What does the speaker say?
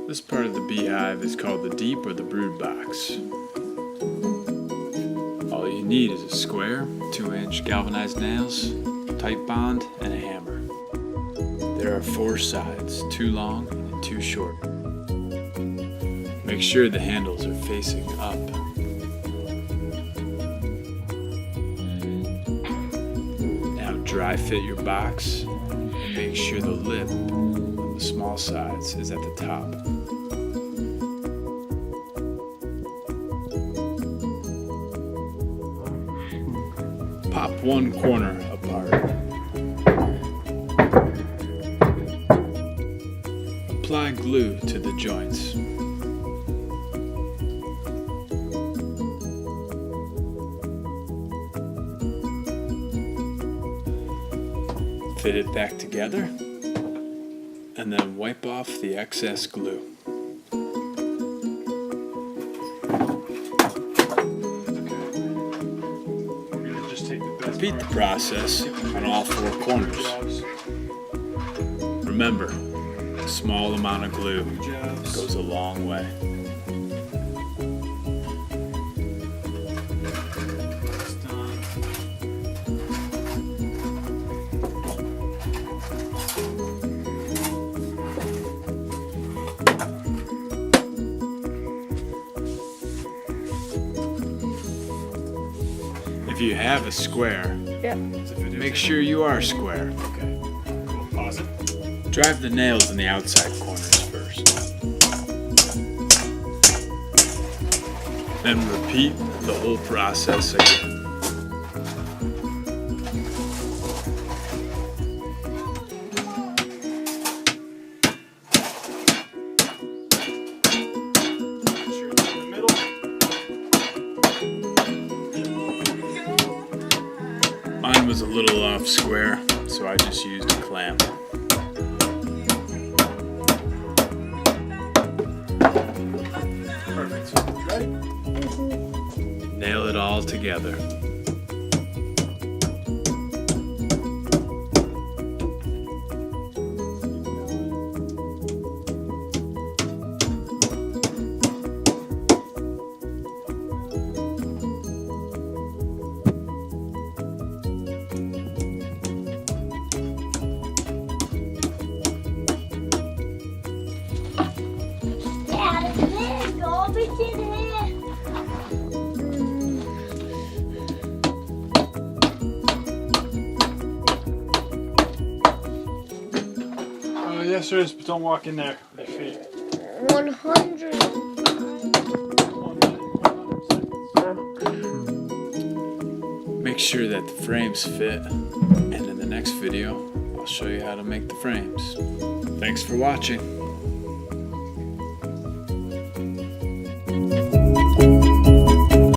This part of the beehive is called the deep or the brood box. All you need is a square, 2-inch galvanized nails, tight bond, and a hammer. There are 4 sides, 2 long and 2 short. Make sure the handles are facing up. Now dry fit your box and make sure the lip on the small sides is at the top. Pop one corner apart. Apply glue to the joints. Fit it back together and then wipe off the excess glue. Repeat the process on all 4 corners. Remember, a small amount of glue goes a long way. If you have a square, make sure you are square. Okay. Cool. Pause it. Drive the nails in the outside corners first. Then repeat the whole process again. Mine was a little off square, so I just used a clamp. Perfect. Ready? Nail it all together. Yes, there is, but don't walk in there. Your feet. 100. Make sure that the frames fit, and in the next video, I'll show you how to make the frames. Thanks for watching.